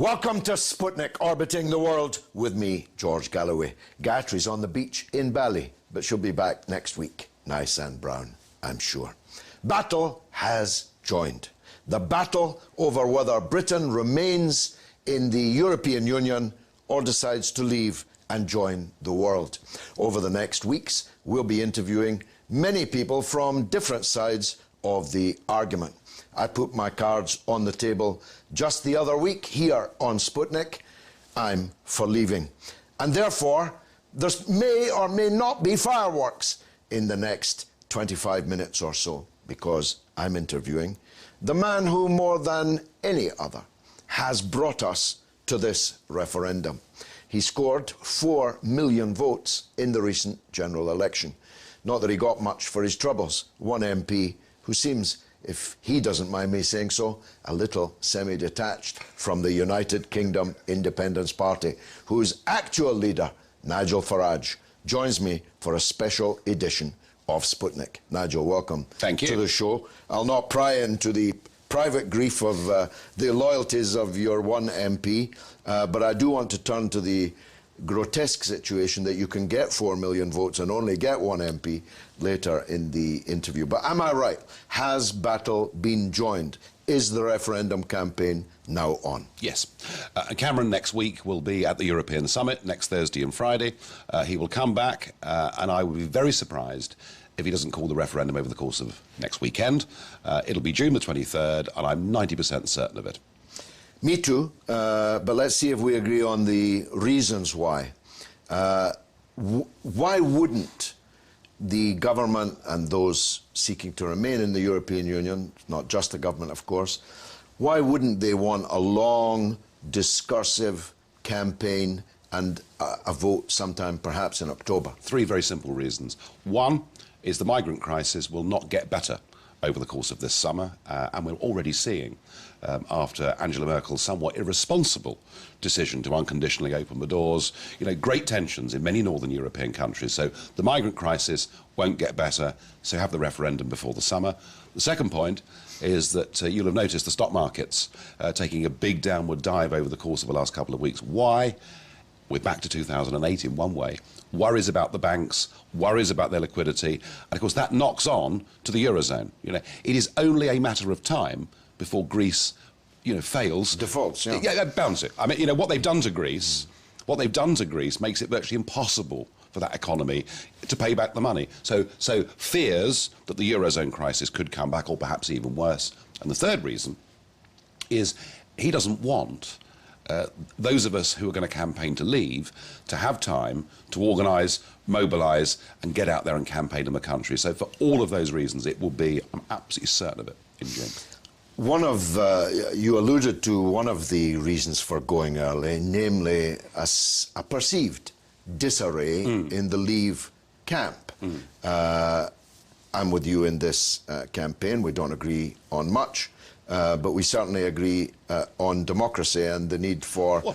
Welcome to Sputnik, orbiting the world with me, George Galloway. Gayatri's on the beach in Bali, but she'll be back next week, nice and brown, I'm sure. Battle has joined. The battle over whether Britain remains in the European Union or decides to leave and join the world. Over the next weeks, we'll be interviewing many people from different sides of the argument. I put my cards on the table just the other week here on Sputnik. I'm for leaving. And therefore, there may or may not be fireworks in the next 25 minutes or so, because I'm interviewing the man who, more than any other, has brought us to this referendum. He scored 4 million votes in the recent general election. Not that he got much for his troubles. One MP who seems, if he doesn't mind me saying so, a little semi-detached from the United Kingdom Independence Party, whose actual leader, Nigel Farage, joins me for a special edition of Sputnik. Nigel, welcome. Thank you. To the show. I'll not pry into the private grief of the loyalties of your one MP, but I do want to turn to the grotesque situation that you can get 4 million votes and only get one MP later in the interview. But am I right? Has battle been joined? Is the referendum campaign now on? Yes. Cameron next week will be at the European Summit, next Thursday and Friday. He will come back, and I will be very surprised if he doesn't call the referendum over the course of next weekend. It'll be June the 23rd, and I'm 90% certain of it. Me too, but let's see if we agree on the reasons why. Why wouldn't the government and those seeking to remain in the European Union, not just the government, of course, why wouldn't they want a long, discursive campaign and a vote sometime perhaps in October? 3 very simple reasons. One is the migrant crisis will not get better over the course of this summer, and we're already seeing, after Angela Merkel's somewhat irresponsible decision to unconditionally open the doors, great tensions in many northern European countries. So the migrant crisis won't get better, so have the referendum before the summer. The second point is that you'll have noticed the stock markets taking a big downward dive over the course of the last couple of weeks. Why? We're back to 2008 in one way. Worries about the banks, worries about their liquidity, and of course that knocks on to the Eurozone. It is only a matter of time before Greece, fails. Defaults, yeah. Yeah, bounce it. I mean, what they've done to Greece, makes it virtually impossible for that economy to pay back the money. So fears that the Eurozone crisis could come back, or perhaps even worse. And the third reason is he doesn't want those of us who are going to campaign to leave to have time to organise, mobilise and get out there and campaign in the country. So for all of those reasons, it will be, I'm absolutely certain of it, in June. You alluded to one of the reasons for going early, namely a perceived disarray in the Leave camp. I'm with you in this campaign. We don't agree on much. But we certainly agree on democracy and the need for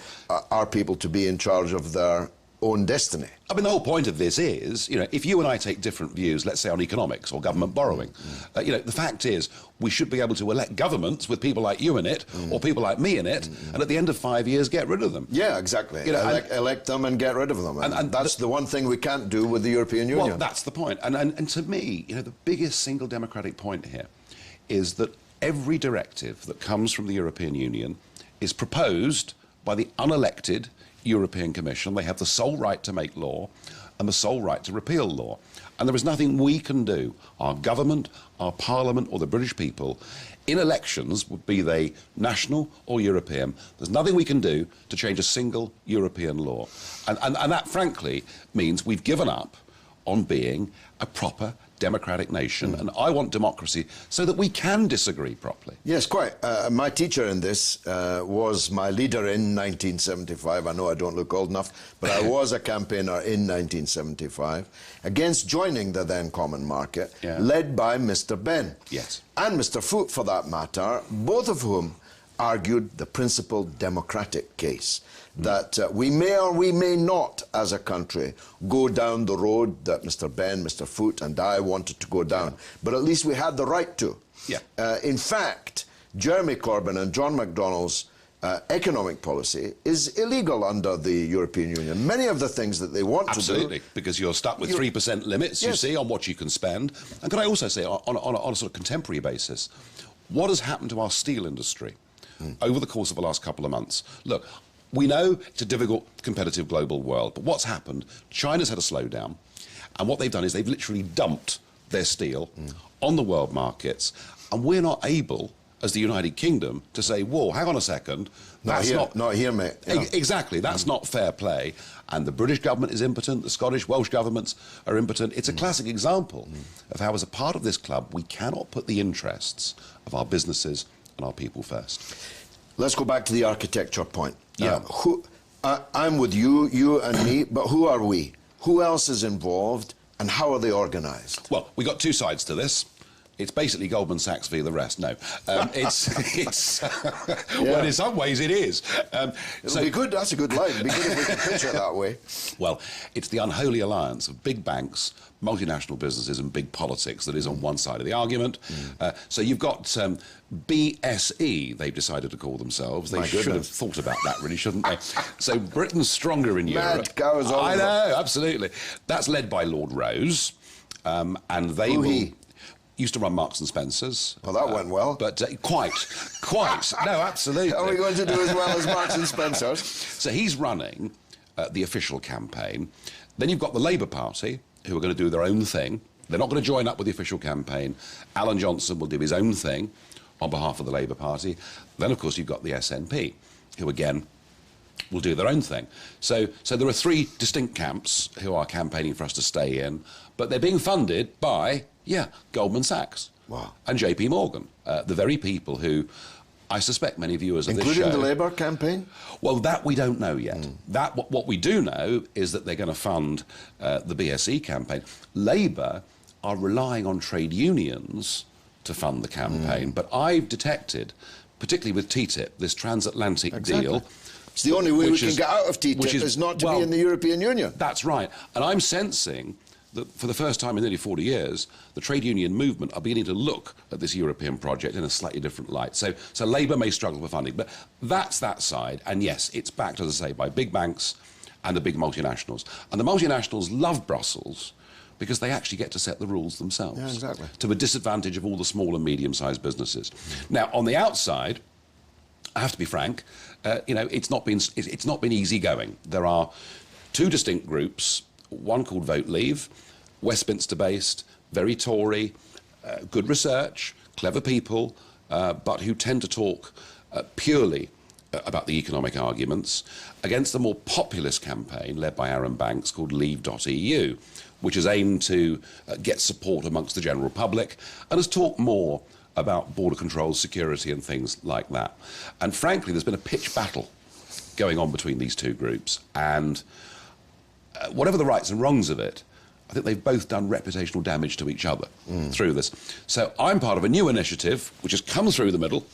our people to be in charge of their own destiny. I mean, the whole point of this is, if you and I take different views, let's say on economics or government borrowing, the fact is we should be able to elect governments with people like you in it or people like me in it, and at the end of 5 years, get rid of them. Yeah, exactly. Elect them and get rid of them. And that's the one thing we can't do with the European Union. Well, that's the point. And to me, the biggest single democratic point here is that every directive that comes from the European Union is proposed by the unelected European Commission. They have the sole right to make law and the sole right to repeal law. And there is nothing we can do, our government, our parliament or the British people, in elections, be they national or European, there's nothing we can do to change a single European law. And that, frankly, means we've given up on being a proper democratic nation, and I want democracy so that we can disagree properly. Yes, quite. My teacher in this was my leader in 1975. I know I don't look old enough, but I was a campaigner in 1975 against joining the then Common Market, led by Mr. Benn. Yes. And Mr. Foote, for that matter, both of whom argued the principled democratic case, that we may or we may not, as a country, go down the road that Mr. Benn, Mr. Foote and I wanted to go down. But at least we had the right to. Yeah. In fact, Jeremy Corbyn and John McDonnell's economic policy is illegal under the European Union. Many of the things that they want to do... Absolutely, because you're stuck with 3% limits, you see, on what you can spend. And can I also say, on a sort of contemporary basis, what has happened to our steel industry over the course of the last couple of months? Look, we know it's a difficult, competitive global world, but what's happened? China's had a slowdown, and what they've done is they've literally dumped their steel on the world markets, and we're not able, as the United Kingdom, to say, whoa, hang on a second, that's not here, mate. Yeah. Exactly, that's not fair play. And the British government is impotent, the Scottish, Welsh governments are impotent. It's a classic example of how, as a part of this club, we cannot put the interests of our businesses and our people first. Let's go back to the architecture point. Yeah. I'm with you, you and me, but who are we? Who else is involved, and how are they organised? Well, we've got two sides to this. It's basically Goldman Sachs v. the rest. No, well, in some ways it is. It'll be good. That's a good line. It'd be good if we could picture it that way. Well, it's the unholy alliance of big banks, multinational businesses and big politics that is on one side of the argument. So you've got BSE, they've decided to call themselves. They should have thought about that, really, shouldn't they? So Britain's stronger in Europe. Mad cows all I know, absolutely. That's led by Lord Rose, and they used to run Marks and Spencer's. Well, that went well. But quite. No, absolutely. Are we going to do as well as Marks and Spencer's? So he's running the official campaign. Then you've got the Labour Party, who are going to do their own thing. They're not going to join up with the official campaign. Alan Johnson will do his own thing on behalf of the Labour Party. Then, of course, you've got the SNP, who, again, will do their own thing. So there are three distinct camps who are campaigning for us to stay in, but they're being funded by... Goldman Sachs. Wow. And JP Morgan, the very people who I suspect many viewers of this show... Including the Labour campaign? Well, that we don't know yet. What we do know is that they're going to fund the BSE campaign. Labour are relying on trade unions to fund the campaign, but I've detected, particularly with TTIP, this transatlantic deal... It's the only way we can get out of TTIP is not to be in the European Union. That's right. And I'm sensing that for the first time in nearly 40 years, the trade union movement are beginning to look at this European project in a slightly different light. So Labour may struggle for funding, but that's that side. And yes, it's backed, as I say, by big banks and the big multinationals. And the multinationals love Brussels because they actually get to set the rules themselves. Yeah, exactly. To the disadvantage of all the small and medium-sized businesses. Now, on the outside, I have to be frank, it's not been easy going. There are two distinct groups, one called Vote Leave, Westminster-based, very Tory, good research, clever people, but who tend to talk purely about the economic arguments, against the more populist campaign led by Aaron Banks called Leave.eu, which is aimed to get support amongst the general public and has talked more about border controls, security and things like that. And frankly, there's been a pitched battle going on between these two groups, and whatever the rights and wrongs of it, I think they've both done reputational damage to each other through this. So I'm part of a new initiative which has come through the middle,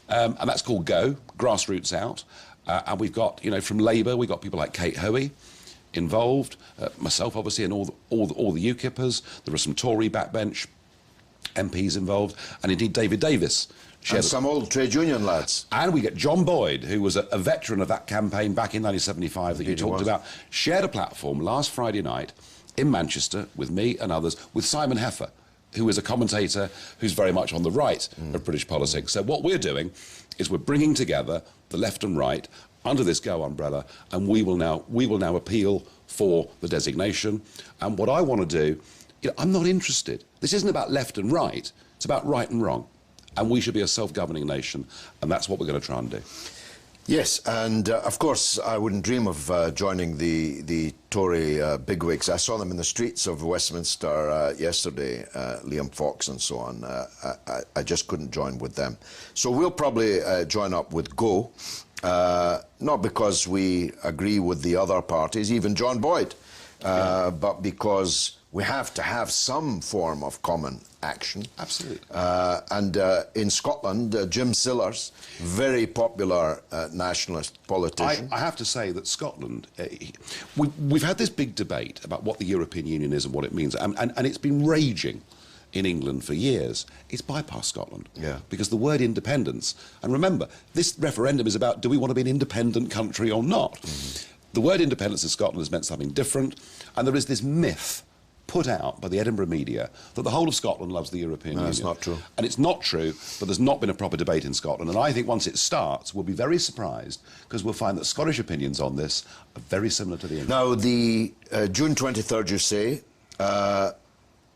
and that's called GO, Grassroots Out. And we've got, from Labour, we've got people like Kate Hoey involved, myself obviously, and all the UKIPers. There are some Tory backbench MPs involved, and indeed David Davis. And some old trade union lads. And we get John Boyd, who was a veteran of that campaign back in 1975 that you talked about, shared a platform last Friday night in Manchester with me and others, with Simon Heffer, who is a commentator who's very much on the right of British politics. So what we're doing is we're bringing together the left and right under this GO umbrella, and we will now appeal for the designation. And what I want to do, I'm not interested. This isn't about left and right. It's about right and wrong. And we should be a self-governing nation, and that's what we're going to try and do. Yes, and of course I wouldn't dream of joining the Tory bigwigs. I saw them in the streets of Westminster yesterday, Liam Fox and so on. I just couldn't join with them. So we'll probably join up with Go, not because we agree with the other parties, even John Boyd, but because we have to have some form of common action. Absolutely. And in Scotland, Jim Sillars, very popular nationalist politician. I have to say that Scotland, we've had this big debate about what the European Union is and what it means, and it's been raging in England for years. It's bypassed Scotland. Yeah. Because the word independence, and remember, this referendum is about, do we want to be an independent country or not? Mm-hmm. The word independence in Scotland has meant something different, and there is this myth put out by the Edinburgh media that the whole of Scotland loves the European Union. That's not true. And it's not true, but there's not been a proper debate in Scotland. And I think once it starts, we'll be very surprised, because we'll find that Scottish opinions on this are very similar to the English. Now, the June 23rd, you say,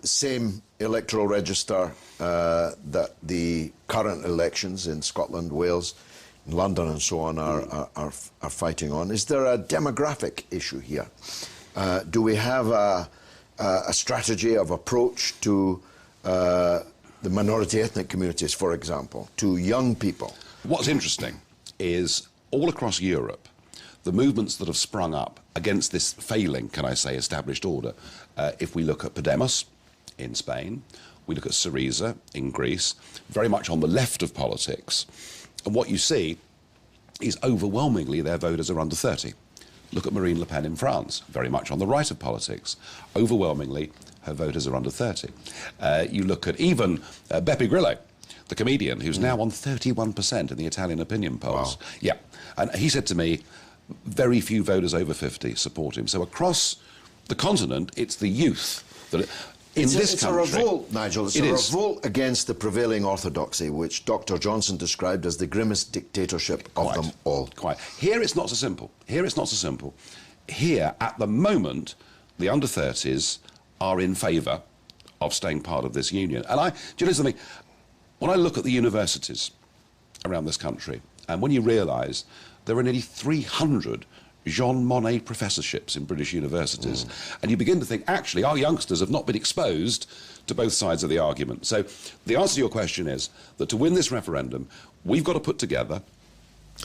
same electoral register that the current elections in Scotland, Wales, London and so on are fighting on. Is there a demographic issue here? Do we have a strategy of approach to the minority ethnic communities, for example, to young people? What's interesting is all across Europe, the movements that have sprung up against this failing, can I say, established order. If we look at Podemos in Spain, we look at Syriza in Greece, very much on the left of politics. And what you see is overwhelmingly their voters are under 30. Look at Marine Le Pen in France, very much on the right of politics. Overwhelmingly, her voters are under 30. You look at even Beppe Grillo, the comedian, who's now on 31% in the Italian opinion polls. Wow. Yeah, and he said to me, very few voters over 50 support him. So across the continent, it's the youth that... It's a revolt, Nigel. It's a revolt against the prevailing orthodoxy, which Dr. Johnson described as the grimmest dictatorship of them all. Quite. Here it's not so simple. Here it's not so simple. Here, at the moment, the under-30s are in favour of staying part of this union. And do you know something? When I look at the universities around this country, and when you realise there are nearly 300 Jean Monnet professorships in British universities. And you begin to think, actually, our youngsters have not been exposed to both sides of the argument. So the answer to your question is that to win this referendum, we've got to put together,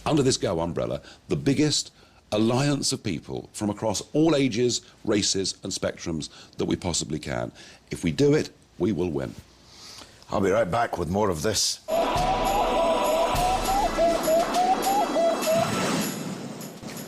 under this Go umbrella, the biggest alliance of people from across all ages, races and spectrums that we possibly can. If we do it, we will win. I'll be right back with more of this.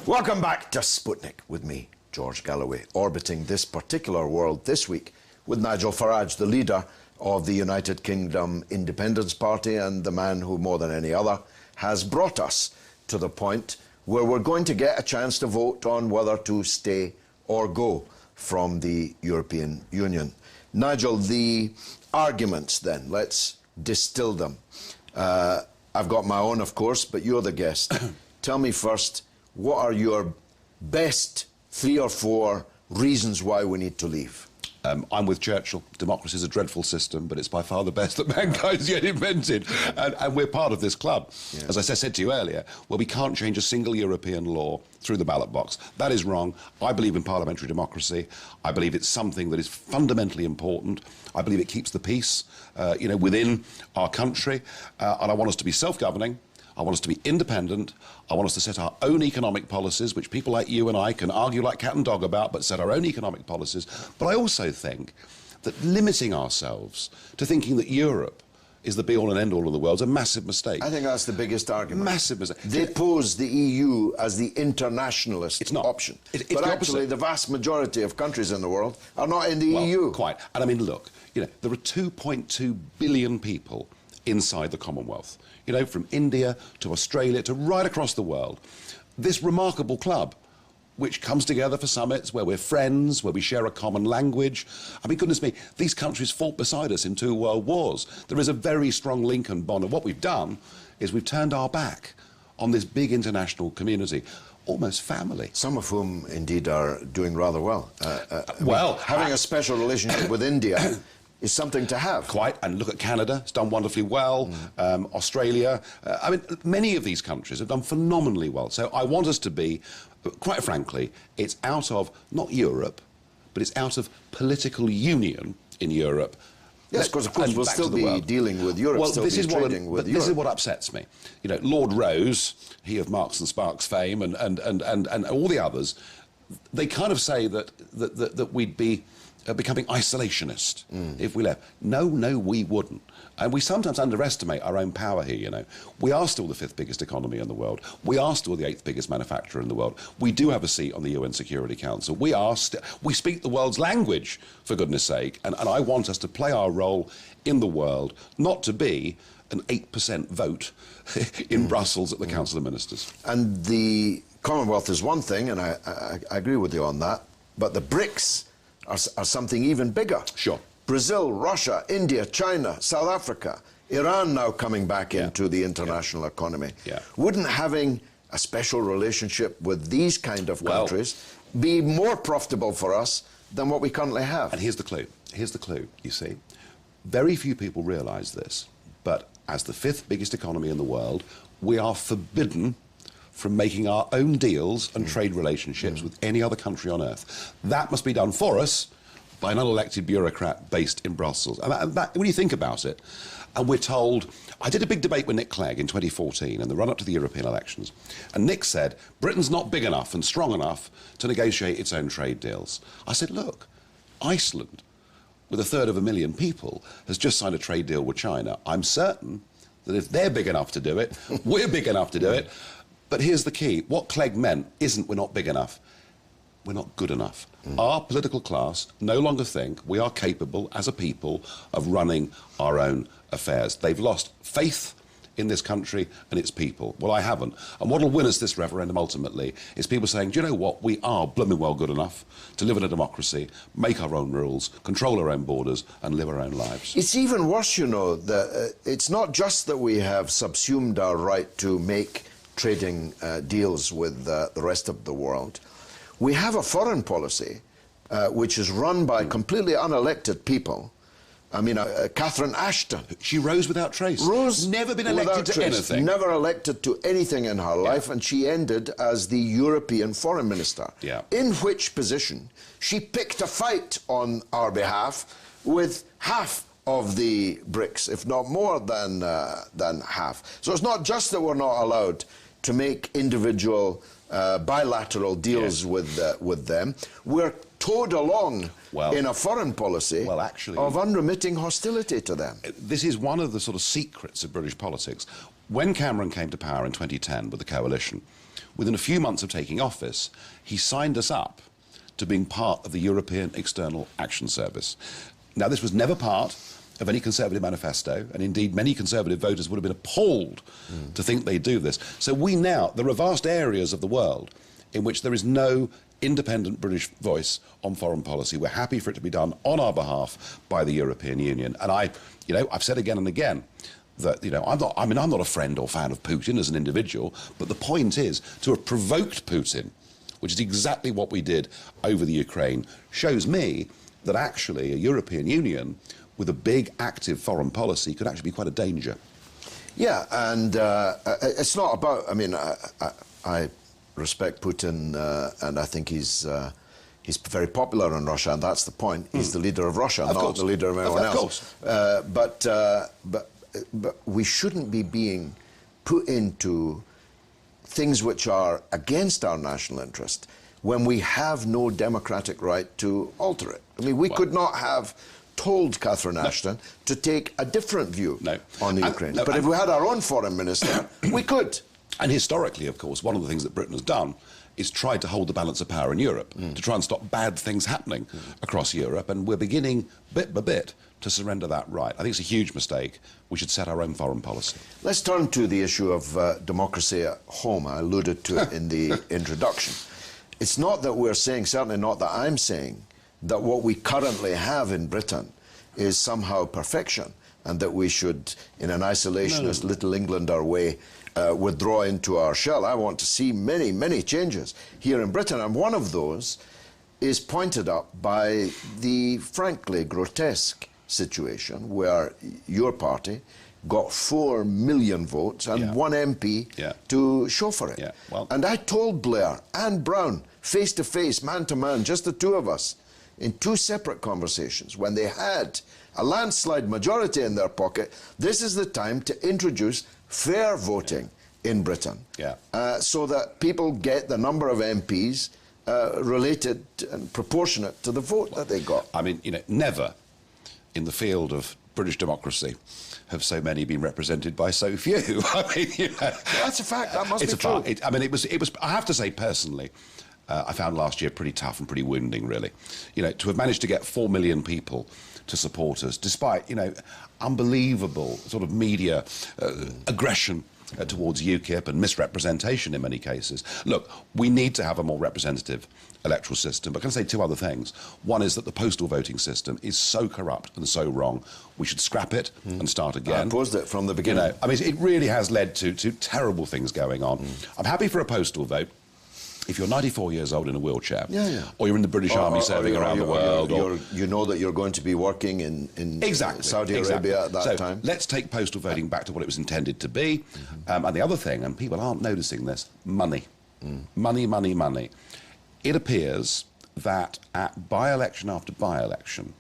Welcome back to Sputnik with me, George Galloway, orbiting this particular world this week with Nigel Farage, the leader of the United Kingdom Independence Party and the man who, more than any other, has brought us to the point where we're going to get a chance to vote on whether to stay or go from the European Union. Nigel, the arguments then, let's distill them. I've got my own, of course, but you're the guest. Tell me first, what are your best 3 or 4 reasons why we need to leave? I'm with Churchill. Democracy is a dreadful system, but it's by far the best that mankind's yet invented. And we're part of this club. Yeah. As I said to you earlier, well, we can't change a single European law through the ballot box. That is wrong. I believe in parliamentary democracy. I believe it's something that is fundamentally important. I believe it keeps the peace, within our country. And I want us to be self-governing. I want us to be independent. I want us to set our own economic policies, which people like you and I can argue like cat and dog about, but set our own economic policies. But I also think that limiting ourselves to thinking that Europe is the be-all and end-all of the world is a massive mistake. I think that's the biggest argument. Massive mistake. They pose the EU as the internationalist option. It's but actually, the vast majority of countries in the world are not in the EU. Quite. And I mean, look, there are 2.2 billion people inside the Commonwealth. From India to Australia to right across the world. This remarkable club, which comes together for summits where we're friends, where we share a common language. I mean, goodness me, these countries fought beside us in 2 world wars. There is a very strong link and bond. And what we've done is we've turned our back on this big international community, almost family. Some of whom, indeed, are doing rather well. Having a special relationship with India is something to have. Quite, and look at Canada, it's done wonderfully well, Australia. I mean, many of these countries have done phenomenally well. So I want us to be, quite frankly, it's out of, not Europe, but it's out of political union in Europe. Yes, because of course we'll still be dealing with Europe, still be trading with Europe. This is what upsets me. You know, Lord Rose, he of Marks and Sparks fame, and all the others, they kind of say that we'd be becoming isolationist if we left. No, we wouldn't. And we sometimes underestimate our own power here, you know. We are still the 5th biggest economy in the world. We are still the 8th biggest manufacturer in the world. We do have a seat on the UN Security Council. We speak the world's language, for goodness sake, and I want us to play our role in the world, not to be an 8% vote in Brussels at the Council of Ministers. And the Commonwealth is one thing, and I agree with you on that, but the BRICS are something even bigger. Sure. Brazil, Russia, India, China, South Africa, Iran now coming back into the international economy. Yeah. Wouldn't having a special relationship with these kind of countries be more profitable for us than what we currently have? And here's the clue. Here's the clue, you see. Very few people realise this, but as the 5th biggest economy in the world, we are forbidden from making our own deals and trade relationships with any other country on earth. That must be done for us by an unelected bureaucrat based in Brussels. And that, when you think about it, and we're told... I did a big debate with Nick Clegg in 2014 in the run-up to the European elections, and Nick said, Britain's not big enough and strong enough to negotiate its own trade deals. I said, look, Iceland, with 250,000 people, has just signed a trade deal with China. I'm certain that if they're big enough to do it, we're big enough to do it. But here's the key. What Clegg meant isn't we're not big enough. We're not good enough. Our political class no longer think we are capable as a people of running our own affairs. They've lost faith in this country and its people. Well, I haven't. And what will win us this referendum ultimately is people saying, do you know what? We are blooming well good enough to live in a democracy, make our own rules, control our own borders and live our own lives. It's even worse, you know, that it's not just that we have subsumed our right to make trading deals with the rest of the world. We have a foreign policy which is run by completely unelected people. I mean, Catherine Ashton. She rose without trace. Rose never been elected to anything. Never elected to anything in her life, and she ended as the European Foreign Minister. Yeah. In which position she picked a fight on our behalf with half of the BRICS, if not more than half. So it's not just that we're not allowed to make individual bilateral deals with them. We're towed along in a foreign policy of unremitting hostility to them. This is one of the sort of secrets of British politics. When Cameron came to power in 2010 with the coalition, within a few months of taking office, he signed us up to being part of the European External Action Service. Now, this was never part of any Conservative manifesto, and indeed many Conservative voters would have been appalled to think they'd do this. So there are vast areas of the world in which there is no independent British voice on foreign policy. We're happy for it to be done on our behalf by the European Union. And I've said again and again that, I'm not a friend or fan of Putin as an individual, but the point is to have provoked Putin, which is exactly what we did over the Ukraine, shows me that actually a European Union with a big, active foreign policy could actually be quite a danger. Yeah, and it's not about... I mean, I respect Putin, and I think he's very popular in Russia, and that's the point. He's the leader of Russia, not the leader of anyone else. But we shouldn't be being put into things which are against our national interest when we have no democratic right to alter it. I mean, we could not have told Catherine Ashton to take a different view on the Ukraine. But if we had our own foreign minister, we could. And historically, of course, one of the things that Britain has done is tried to hold the balance of power in Europe, to try and stop bad things happening across Europe, and we're beginning, bit by bit, to surrender that right. I think it's a huge mistake. We should set our own foreign policy. Let's turn to the issue of democracy at home. I alluded to it in the introduction. It's not that we're saying, certainly not that I'm saying, that what we currently have in Britain is somehow perfection, and that we should, in an isolationist Little Englander way, withdraw into our shell. I want to see many, many changes here in Britain, and one of those is pointed up by the frankly grotesque situation where your party got 4 million votes and one MP to show for it. Yeah. Well, and I told Blair and Brown, face to face, man to man, just the two of us, in 2 separate conversations, when they had a landslide majority in their pocket, this is the time to introduce fair voting in Britain, so that people get the number of MPs related and proportionate to the vote that they got. I mean, you know, never in the field of British democracy have so many been represented by so few. I mean, you know, that's a fact. That must be true. I mean, it was. I have to say, personally, I found last year pretty tough and pretty wounding, really. You know, to have managed to get 4 million people to support us, despite, you know, unbelievable sort of media aggression towards UKIP and misrepresentation in many cases. Look, we need to have a more representative electoral system, but can I say 2 other things? One is that the postal voting system is so corrupt and so wrong, we should scrap it and start again. I opposed it from the beginning. You know, I mean, it really has led to terrible things going on. I'm happy for a postal vote if you're 94 years old in a wheelchair, or you're in the British Army serving around the world. You know that you're going to be working in Saudi Arabia at that time. Let's take postal voting back to what it was intended to be. And the other thing, and people aren't noticing this, money. Money, money, money. It appears that at by-election after by-election,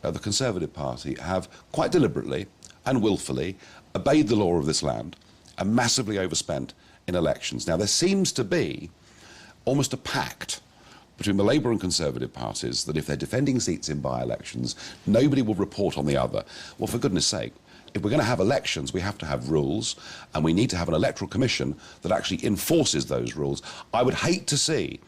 the Conservative Party have quite deliberately and willfully obeyed the law of this land and massively overspent in elections. Now, there seems to be almost a pact between the Labour and Conservative parties that if they're defending seats in by-elections, nobody will report on the other. Well, for goodness sake, if we're going to have elections, we have to have rules, and we need to have an electoral commission that actually enforces those rules. I would hate to see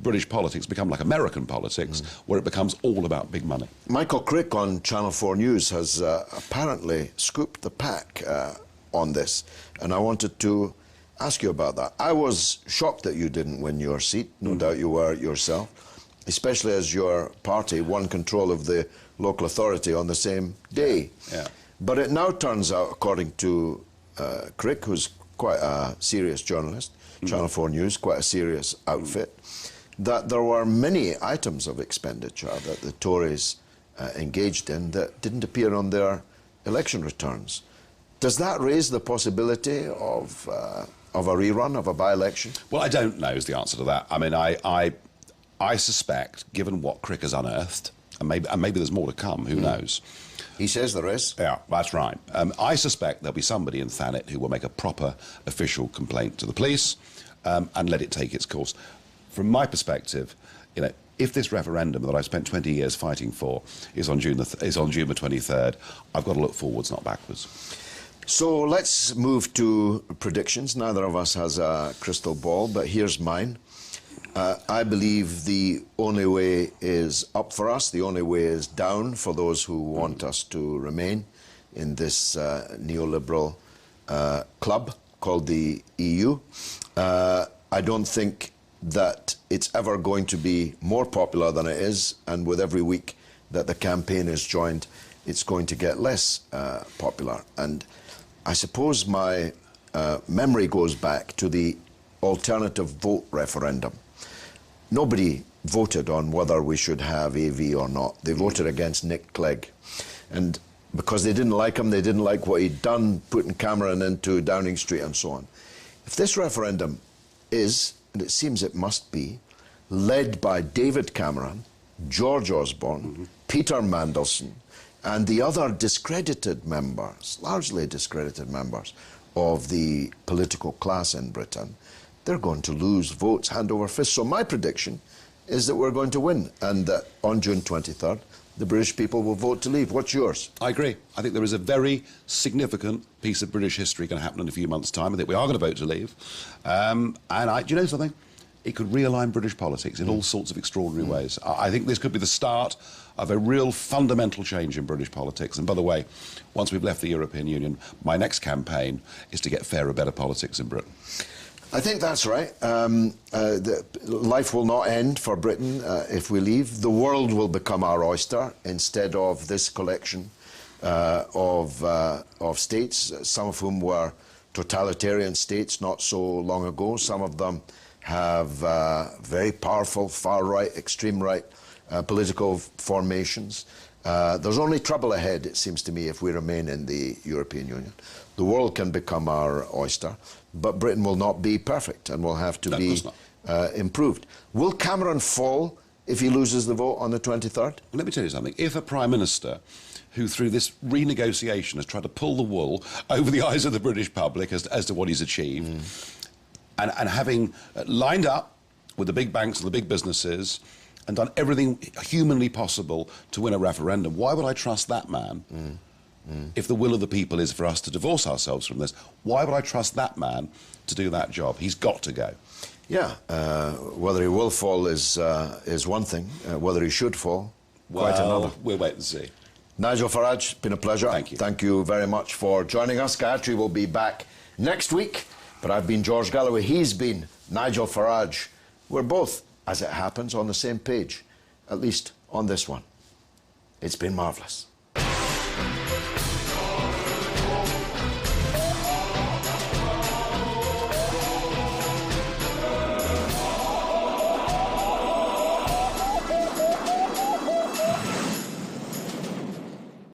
British politics become like American politics, where it becomes all about big money. Michael Crick on Channel 4 News has apparently scooped the pack on this, and I wanted to ask you about that. I was shocked that you didn't win your seat. No doubt you were yourself, especially as your party won control of the local authority on the same day. But it now turns out, according to Crick, who's quite a serious journalist, Channel 4 News, quite a serious outfit, that there were many items of expenditure that the Tories engaged in that didn't appear on their election returns. Does that raise the possibility of a rerun of a by-election? Well, I don't know is the answer to that. I mean, I suspect, given what Crick has unearthed, and maybe there's more to come, who knows? He says there is. Yeah, that's right. I suspect there'll be somebody in Thanet who will make a proper official complaint to the police and let it take its course. From my perspective, you know, if this referendum that I spent 20 years fighting for is on June the 23rd, I've got to look forwards, not backwards. So let's move to predictions. Neither of us has a crystal ball, but here's mine. I believe the only way is up for us. The only way is down for those who want us to remain in this neoliberal club called the EU. I don't think that it's ever going to be more popular than it is, and with every week that the campaign is joined, it's going to get less popular. And I suppose my memory goes back to the alternative vote referendum. Nobody voted on whether we should have AV or not. They voted against Nick Clegg. And because they didn't like him, they didn't like what he'd done, putting Cameron into Downing Street and so on. If this referendum is, and it seems it must be, led by David Cameron, George Osborne, Peter Mandelson, and the other discredited members, largely discredited members of the political class in Britain, they're going to lose votes hand over fist. So my prediction is that we're going to win, and that on June 23rd, the British people will vote to leave. What's yours? I agree. I think there is a very significant piece of British history going to happen in a few months' time. I think we are going to vote to leave. Do you know something? It could realign British politics in all sorts of extraordinary ways. I think this could be the start of a real fundamental change in British politics. And by the way, once we've left the European Union, my next campaign is to get fairer, better politics in Britain. I think that's right. Life will not end for Britain if we leave. The world will become our oyster instead of this collection of states, some of whom were totalitarian states not so long ago. Some of them have very powerful far-right, extreme-right political formations. There's only trouble ahead, it seems to me, if we remain in the European Union. The world can become our oyster, but Britain will not be perfect and will have to be improved. Will Cameron fall if he loses the vote on the 23rd? Let me tell you something. If a Prime Minister who through this renegotiation has tried to pull the wool over the eyes of the British public as to what he's achieved, and having lined up with the big banks and the big businesses and done everything humanly possible to win a referendum, why would I trust that man? If the will of the people is for us to divorce ourselves from this, why would I trust that man to do that job? He's got to go. Yeah, whether he will fall is one thing. Whether he should fall, quite another. We'll wait and see. Nigel Farage, it's been a pleasure. Thank you. Thank you very much for joining us. Gayatri will be back next week, but I've been George Galloway. He's been Nigel Farage. We're both, as it happens, on the same page, at least on this one. It's been marvellous.